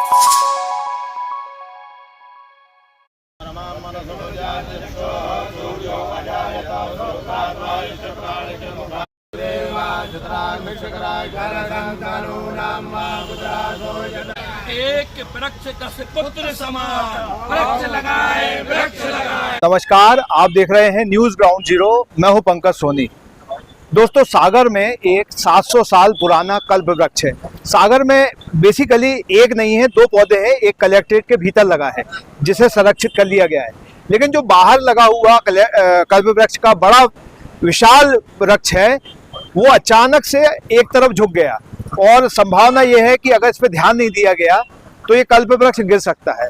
एक वृक्ष दस पुत्र समान, वृक्ष लगाए वृक्ष लगाए। नमस्कार, आप देख रहे हैं न्यूज ग्राउंड जीरो। मैं हूं पंकज सोनी। दोस्तों, सागर में एक 700 साल पुराना कल्प वृक्ष है। सागर में बेसिकली एक नहीं है, दो पौधे हैं। एक कलेक्ट्रेट के भीतर लगा है जिसे संरक्षित कर लिया गया है, लेकिन जो बाहर लगा हुआ कल्प वृक्ष का बड़ा विशाल वृक्ष है वो अचानक से एक तरफ झुक गया और संभावना ये है कि अगर इस पर ध्यान नहीं दिया गया तो ये कल्प वृक्ष गिर सकता है।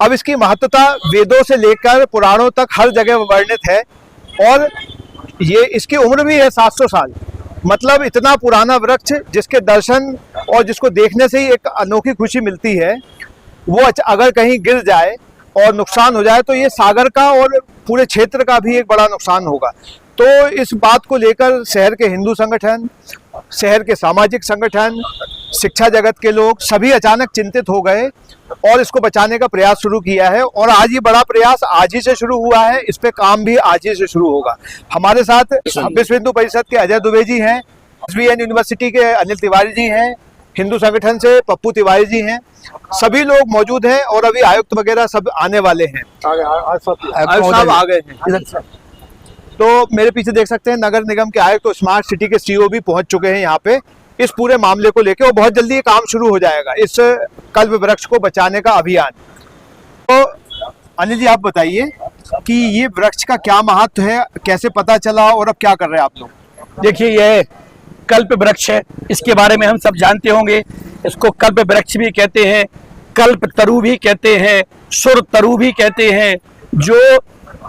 अब इसकी महत्वता वेदों से लेकर पुराणों तक हर जगह वर्णित है और ये इसकी उम्र भी है 700 साल। मतलब इतना पुराना वृक्ष जिसके दर्शन और जिसको देखने से ही एक अनोखी खुशी मिलती है, वो अगर कहीं गिर जाए और नुकसान हो जाए तो ये सागर का और पूरे क्षेत्र का भी एक बड़ा नुकसान होगा। तो इस बात को लेकर शहर के हिंदू संगठन, शहर के सामाजिक संगठन, शिक्षा जगत के लोग सभी अचानक चिंतित हो गए और इसको बचाने का प्रयास शुरू किया है। और आज ये बड़ा प्रयास आज ही से शुरू हुआ है, इस पे काम भी आज ही से शुरू होगा। हमारे साथ विश्व हिंदू परिषद के अजय दुबे जी हैं, SBN यूनिवर्सिटी के अनिल तिवारी जी हैं, हिंदू संगठन से पप्पू तिवारी जी हैं। सभी लोग मौजूद हैं और अभी आयुक्त वगैरह सब आने वाले हैं। आयुक्त साहब आ गए हैं। तो मेरे पीछे देख सकते हैं नगर निगम के आयुक्त तो स्मार्ट सिटी के CEO भी पहुंच चुके हैं यहाँ पे इस पूरे मामले को लेकर। और बहुत जल्दी ये काम शुरू हो जाएगा, इस कल्प वृक्ष को बचाने का अभियान। तो अनिल जी, आप बताइए कि ये वृक्ष का क्या महत्व है, कैसे पता चला और अब क्या कर रहे हैं आप लोग? देखिए, यह कल्प वृक्ष है, इसके बारे में हम सब जानते होंगे। इसको कल्प वृक्ष भी कहते हैं, कल्प तरु भी कहते हैं, सुर तरु भी कहते हैं। जो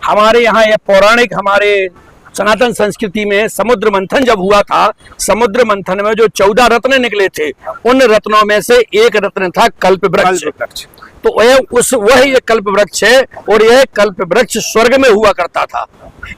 हमारे यहाँ यह पौराणिक हमारे सनातन संस्कृति में समुद्र मंथन जब हुआ था, समुद्र मंथन में जो 14 रत्न निकले थे, उन रत्नों में से एक रत्न था कल्प वृक्ष। तो वह ये कल्प वृक्ष है और यह कल्प वृक्ष स्वर्ग में हुआ करता था।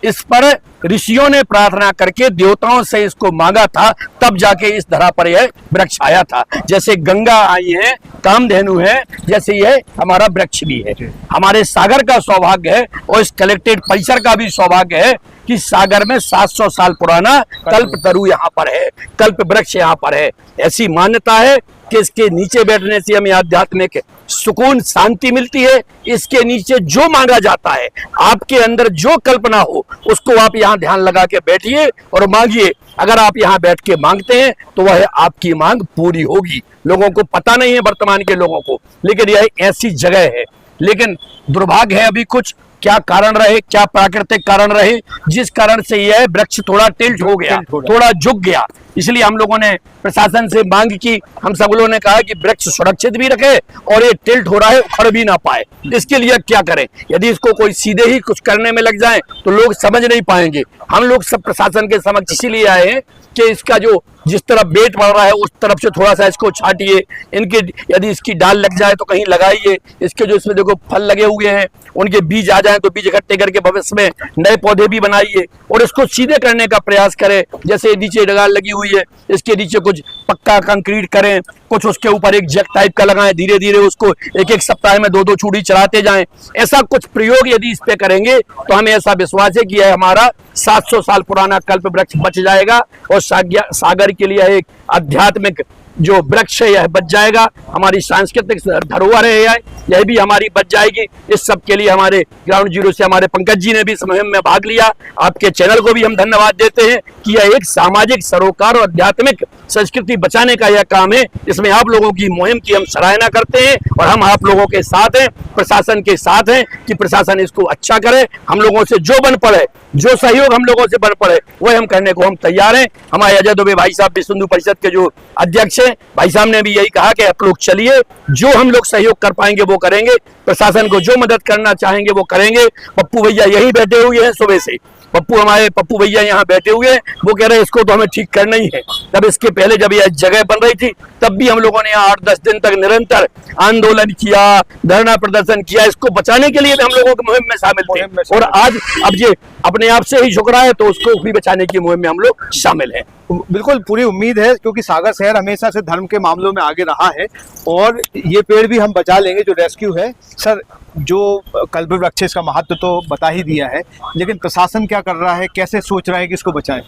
इस पर ऋषियों ने प्रार्थना करके देवताओं से इसको मांगा था, तब जाके इस धरा पर यह वृक्ष आया था। जैसे गंगा आई है, कामधेनु है, जैसे यह हमारा वृक्ष भी है। हमारे सागर का सौभाग्य है और इस कलेक्ट्रेट परिसर का भी सौभाग्य है कि सागर में 700 साल पुराना कल्प तरु यहाँ पर है, कल्प वृक्ष यहाँ पर है। ऐसी मान्यता है कि इसके नीचे बैठने से हमें आध्यात्मिक सुकून, शांति मिलती है। इसके नीचे जो मांगा जाता है, आपके अंदर जो कल्पना हो, उसको आप यहाँ ध्यान लगा के बैठिए और मांगिए। अगर आप यहाँ बैठ के मांगते हैं तो वह आपकी मांग पूरी होगी। लोगों को पता नहीं है, वर्तमान के लोगों को, लेकिन यह ऐसी जगह है। लेकिन दुर्भाग्य है, अभी कुछ क्या कारण रहे, क्या प्राकृतिक कारण रहे, जिस कारण से यह वृक्ष थोड़ा टिल्ट हो गया, थोड़ा झुक गया। इसलिए हम लोगों ने प्रशासन से मांग की। हम सब लोगों ने कहा कि वृक्ष सुरक्षित भी रखे और ये टिल्ट हो रहा है, उखड़ भी ना पाए। इसके लिए क्या करें? यदि इसको कोई सीधे ही कुछ करने में लग जाए तो लोग समझ नहीं पाएंगे। हम लोग सब प्रशासन के समक्ष इसीलिए आए हैं कि इसका जो जिस तरफ वेट बढ़ रहा है उस तरफ से थोड़ा सा इसको छाटिए। इनके यदि इसकी डाल लग जाए तो कहीं लगाइए। इसके जो इसमें देखो फल लगे हुए हैं, उनके बीज आ जाए तो बीज इकट्ठे करके भविष्य में नए पौधे भी बनाइए और इसको सीधे करने का प्रयास करें। जैसे नीचे डगाल लगी हुई है, इसके नीचे कुछ पक्का कंक्रीट करें, कुछ उसके ऊपर एक जग टाइप का लगाएं। धीरे धीरे उसको एक सप्ताह में 2-2 चूड़ी चढ़ाते जाएं। ऐसा कुछ प्रयोग यदि इस पे करेंगे तो हमें ऐसा विश्वास है कि यह हमारा 700 साल पुराना कल्प वृक्ष बच जाएगा और सागर के लिए एक आध्यात्मिक जो वृक्ष है यह बच जाएगा। हमारी सांस्कृतिक धरोहर है यह भी हमारी बच जाएगी। इस सब के लिए हमारे ग्राउंड जीरो से हमारे पंकज जी ने भी इस मुहिम में भाग लिया। आपके चैनल को भी हम धन्यवाद देते हैं कि यह एक सामाजिक सरोकार और आध्यात्मिक संस्कृति बचाने का यह काम है। इसमें आप लोगों की मुहिम की हम सराहना करते हैं और हम आप लोगों के साथ हैं, प्रशासन के साथ हैं कि प्रशासन इसको अच्छा करे। हम लोगों से जो बन पड़े, जो सहयोग हम लोगों से बन पड़े, वह हम करने को हम तैयार हैं। हमारे अजय दुबे भाई साहब विश्व हिंदू परिषद के जो अध्यक्ष हैं, भाई साहब ने भी यही कहा कि आप लोग चलिए, जो हम लोग सहयोग कर पाएंगे वो करेंगे। प्रशासन को जो मदद करना चाहेंगे वो करेंगे। पप्पू भैया यही बैठे हुए हैं सुबह से। हमारे पप्पू भैया यहाँ बैठे हुए हैं, वो कह रहे हैं इसको तो हमें ठीक करना ही है। तब इसके पहले जब यह जगह बन रही थी तब भी हम लोगों ने यहाँ 8-10 दिन तक निरंतर आंदोलन किया, धरना प्रदर्शन किया। इसको बचाने के लिए भी हम लोगों की मुहिम में शामिल थे और आज अब ये अपने आप से ही झुक रहा है तो उसको भी बचाने की मुहिम में हम लोग शामिल हैं। बिल्कुल पूरी उम्मीद है, क्योंकि सागर शहर हमेशा से धर्म के मामलों में आगे रहा है और ये पेड़ भी हम बचा लेंगे जो रेस्क्यू है। सर, जो कल्प वृक्ष इसका महत्व तो बता ही दिया है, लेकिन प्रशासन क्या कर रहा है, कैसे सोच रहा है कि इसको बचाएं?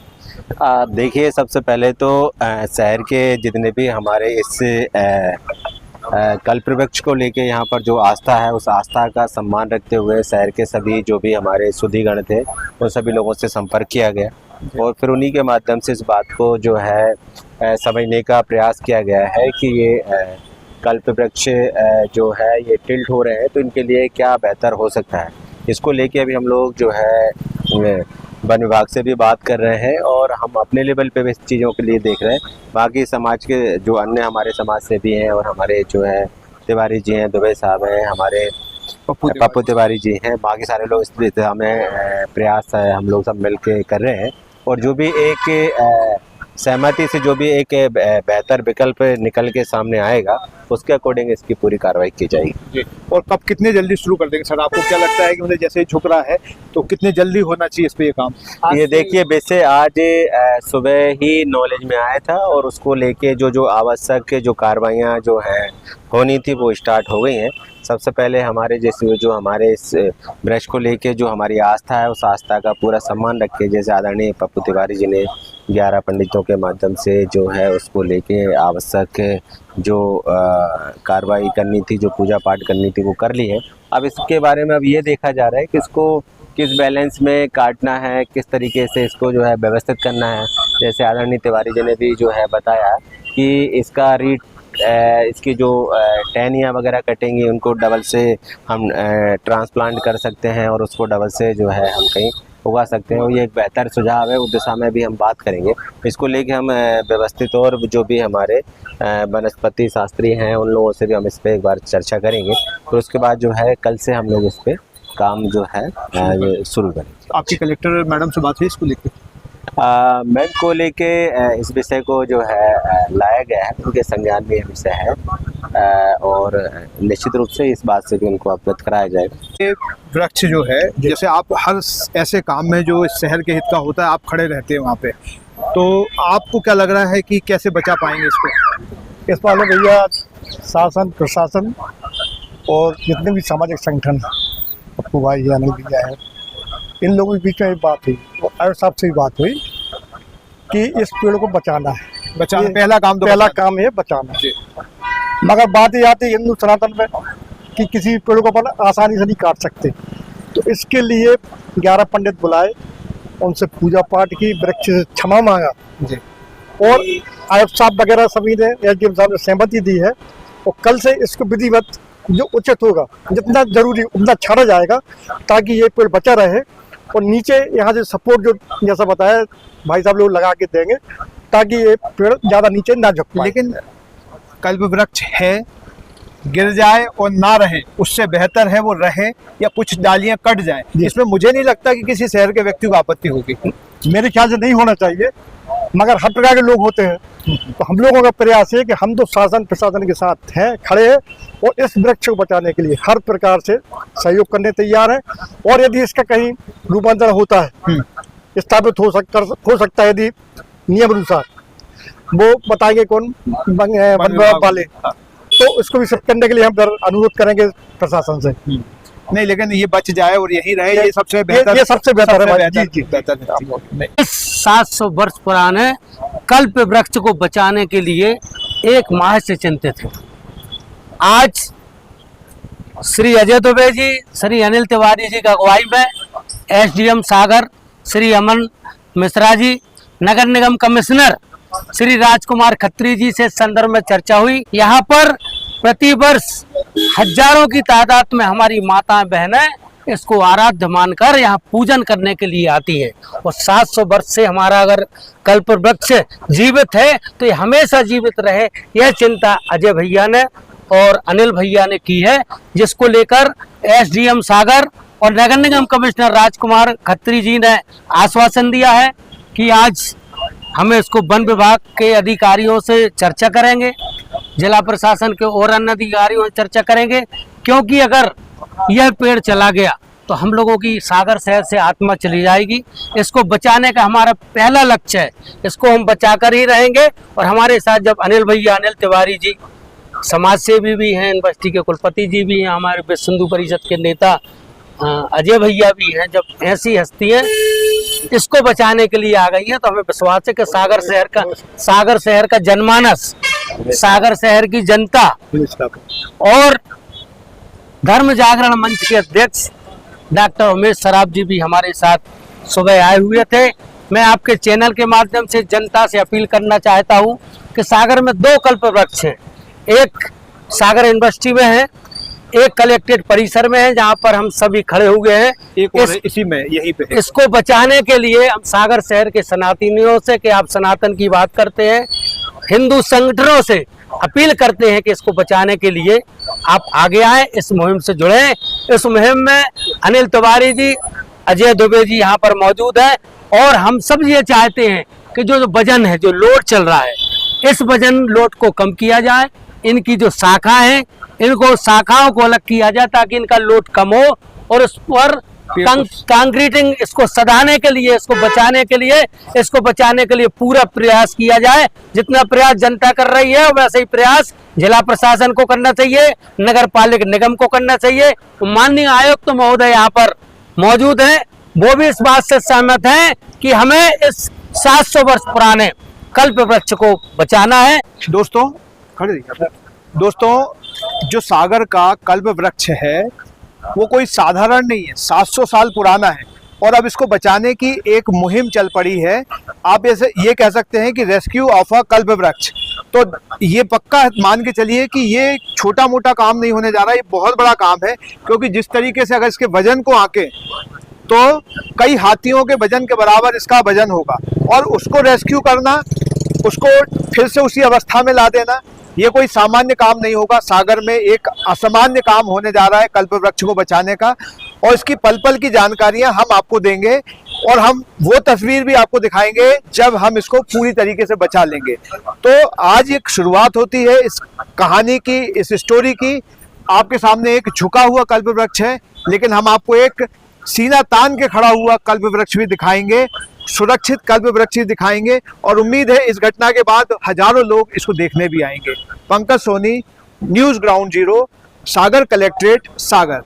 देखिए, सबसे पहले तो शहर के जितने भी हमारे इस कल्प वृक्ष को लेके यहाँ पर जो आस्था है, उस आस्था का सम्मान रखते हुए शहर के सभी जो भी हमारे सुधीगण थे उन सभी लोगों से संपर्क किया गया और फिर उन्हीं के माध्यम से इस बात को जो है समझने का प्रयास किया गया है कि ये कल्प वृक्ष जो है ये टिल्ट हो रहे हैं, तो इनके लिए क्या बेहतर हो सकता है। इसको लेके अभी हम लोग जो है वन विभाग से भी बात कर रहे हैं और हम अपने लेवल पे भी इस चीज़ों के लिए देख रहे हैं। बाकी समाज के जो अन्य हमारे समाज से भी हैं और हमारे जो है तिवारी जी हैं, दुबे साहब हैं, हमारे पप्पू तिवारी जी हैं, बाकी सारे लोग इस दिशा में प्रयास हम लोग सब मिल के कर रहे हैं और जो भी एक सहमति से जो भी एक बेहतर विकल्प निकल के सामने आएगा उसके अकॉर्डिंग इसकी पूरी कार्रवाई की जाएगी। और कब कितने जल्दी शुरू कर देंगे सर? आपको क्या लगता है कि मतलब जैसे झुक रहा है तो कितने जल्दी होना चाहिए इस पे ये काम? ये देखिए, वैसे आज सुबह ही नॉलेज में आया था और उसको लेके जो आवश्यक जो कार्रवाइयाँ जो हैं होनी थी वो स्टार्ट हो गई हैं। सबसे पहले हमारे जैसे जो हमारे इस वृक्ष को लेके जो हमारी आस्था है, उस आस्था का पूरा सम्मान रख के जैसे आदरणीय पप्पू तिवारी जी ने 11 पंडितों के माध्यम से जो है उसको लेके आवश्यक जो कार्रवाई करनी थी, जो पूजा पाठ करनी थी वो कर ली है। अब इसके बारे में अब ये देखा जा रहा है कि इसको किस बैलेंस में काटना है, किस तरीके से इसको जो है व्यवस्थित करना है। जैसे आदरणीय तिवारी जी ने भी जो है बताया कि इसका इसकी जो टहनियाँ वगैरह कटेंगी उनको डबल से हम ट्रांसप्लांट कर सकते हैं और उसको डबल से जो है हम कहीं उगा सकते हैं और ये एक बेहतर सुझाव है। उस दिशा में भी हम बात करेंगे। इसको लेके हम व्यवस्थित और जो भी हमारे वनस्पति शास्त्री हैं उन लोगों से भी हम इस पर एक बार चर्चा करेंगे। तो उसके बाद जो है कल से हम लोग इस पर काम जो है शुरू करेंगे। आपकी कलेक्टर मैडम से बात हुई इसको लेकर? मैम को लेके इस विषय को जो है लाया गया है, उनके संज्ञान में यह विषय है और निश्चित रूप से इस बात से भी उनको अवगत कराया जाएगा। ये वृक्ष जो है, जैसे आप हर ऐसे काम में जो इस शहर के हित का होता है आप खड़े रहते हैं वहाँ पे, तो आपको क्या लग रहा है कि कैसे बचा पाएंगे इसको? इस पर भैया शासन प्रशासन और जितने भी सामाजिक संगठन, पप्पू भाई है, अनिल भैया है, इन लोगों के बीच में एक बात हुई और आयुर साहब से भी बात हुई कि इस पेड़ को बचाना है। बचाना पहला काम है बचाना। मगर बात ये आती है हिंदू सनातन में कि किसी पेड़ को अपन आसानी से नहीं काट सकते, तो इसके लिए 11 पंडित बुलाए, उनसे पूजा पाठ की, वृक्ष से क्षमा मांगा जी और आयुर साहब वगैरह सभी ने एसडीएम साहब ने सहमति दी है और कल से इसको विधिवत जो उचित होगा, जितना जरूरी उतना छाड़ा जाएगा ताकि ये पेड़ बचा रहे और नीचे यहाँ से सपोर्ट जो जैसा बताया भाई साहब लोग लगा के देंगे ताकि ये पेड़ ज़्यादा नीचे ना झुक पाए। लेकिन कल्प वृक्ष है, गिर जाए और ना रहे उससे बेहतर है वो रहे या कुछ डालियां कट जाए। इसमें मुझे नहीं लगता कि किसी शहर के व्यक्ति को आपत्ति होगी। मेरे ख्याल से नहीं होना चाहिए, मगर हर प्रकार के लोग होते हैं, तो हम लोगों का प्रयास है कि हम तो शासन प्रशासन के साथ हैं, खड़े हैं और इस वृक्ष को बचाने के लिए हर प्रकार से सहयोग करने तैयार हैं और यदि इसका कहीं रूपांतरण होता है, स्थापित हो सकता है यदि नियम अनुसार, वो बताएंगे कौन वन विभाग वाले, तो इसको भी सब करने के लिए हम अनुरोध करेंगे प्रशासन से। नहीं, लेकिन ये बच जाए और यही रहे, ये सबसे बेहतर, ये सबसे बेहतर है। जी बेहतर। इस 700 वर्ष पुराने कल्प वृक्ष को बचाने के लिए एक माह से चिंतित है। आज श्री अजय दुबे जी, श्री अनिल तिवारी जी की अगुवाई में एसडीएम सागर श्री अमन मिश्रा जी, नगर निगम कमिश्नर श्री राजकुमार खत्री जी से संदर्भ में चर्चा हुई। यहाँ पर प्रतिवर्ष हजारों की तादाद में हमारी माताएं बहनें इसको आराध्य मानकर यहाँ पूजन करने के लिए आती है और 700 वर्ष से हमारा अगर कल्प वृक्ष जीवित है तो ये हमेशा जीवित रहे, यह चिंता अजय भैया ने और अनिल भैया ने की है, जिसको लेकर एसडीएम सागर और नगर निगम कमिश्नर राजकुमार खत्री जी ने आश्वासन दिया है कि आज हमें इसको वन विभाग के अधिकारियों से चर्चा करेंगे, जिला प्रशासन के और अन्य अधिकारियों से चर्चा करेंगे, क्योंकि अगर यह पेड़ चला गया तो हम लोगों की सागर शहर से आत्मा चली जाएगी। इसको बचाने का हमारा पहला लक्ष्य है, इसको हम बचाकर ही रहेंगे। और हमारे साथ जब अनिल भैया, अनिल तिवारी जी समाज सेवी भी हैं, यूनिवर्सिटी के कुलपति जी भी हैं, हमारे विश्व हिंदू परिषद के नेता अजय भैया भी हैं, जब ऐसी हस्तियां इसको बचाने के लिए आ गई हैं तो हमें विश्वास है कि सागर शहर का जनमानस, सागर शहर की जनता और धर्म जागरण मंच के अध्यक्ष डॉक्टर उमेश सराफ जी भी हमारे साथ सुबह आए हुए थे। मैं आपके चैनल के माध्यम से जनता से अपील करना चाहता हूं कि सागर में 2 कल्प वृक्ष हैं, एक सागर यूनिवर्सिटी में है, एक कलेक्ट्रेट परिसर में है जहां पर हम सभी खड़े हुए हैं। एक और इसी में यहीं पे है। इसको बचाने के लिए हम सागर शहर के सनातनियों से, कि आप सनातन की बात करते हैं, हिंदू संगठनों से अपील करते हैं कि इसको बचाने के लिए आप आगे आए, इस मुहिम से जुड़े। इस मुहिम में अनिल तिवारी जी, अजय दुबे जी यहाँ पर मौजूद है और हम सब ये चाहते हैं कि जो वजन है, जो लोड चल रहा है, इस वजन लोड को कम किया जाए। इनकी जो शाखा है, इनको शाखाओं को अलग किया जाए ताकि इनका लोड कम हो और उस पर कंक्रीटिंग, इसको सधाने के लिए, इसको बचाने के लिए पूरा प्रयास किया जाए। जितना प्रयास जनता कर रही है वैसे ही प्रयास जिला प्रशासन को करना चाहिए, नगर पालिका निगम को करना चाहिए। माननीय आयुक्त महोदय यहाँ पर मौजूद हैं, वो भी इस बात से सहमत हैं कि हमें इस 700 वर्ष पुराने कल्प वृक्ष को बचाना है। दोस्तों खड़े रहिए। दोस्तों, जो सागर का कल्प वृक्ष है वो कोई साधारण नहीं है, 700 साल पुराना है और अब इसको बचाने की एक मुहिम चल पड़ी है। आप ऐसे ये कह सकते हैं कि रेस्क्यू ऑफ अ कल्प वृक्ष। तो ये पक्का मान के चलिए कि ये छोटा मोटा काम नहीं होने जा रहा, ये बहुत बड़ा काम है, क्योंकि जिस तरीके से अगर इसके वजन को आंके तो कई हाथियों के वजन के बराबर इसका वजन होगा और उसको रेस्क्यू करना, उसको फिर से उसी अवस्था में ला देना, ये कोई सामान्य काम नहीं होगा। सागर में एक असामान्य काम होने जा रहा है कल्प वृक्ष को बचाने का और इसकी पल पल की जानकारियां हम आपको देंगे और हम वो तस्वीर भी आपको दिखाएंगे जब हम इसको पूरी तरीके से बचा लेंगे। तो आज एक शुरुआत होती है इस कहानी की, इस स्टोरी की। आपके सामने एक झुका हुआ कल्प वृक्ष है, लेकिन हम आपको एक सीना तान के खड़ा हुआ कल्प वृक्ष भी दिखाएंगे, सुरक्षित कल्प वृक्ष दिखाएंगे और उम्मीद है इस घटना के बाद हजारों लोग इसको देखने भी आएंगे। Pankaj Soni, news ground zero, Sagar collectorate, सागर।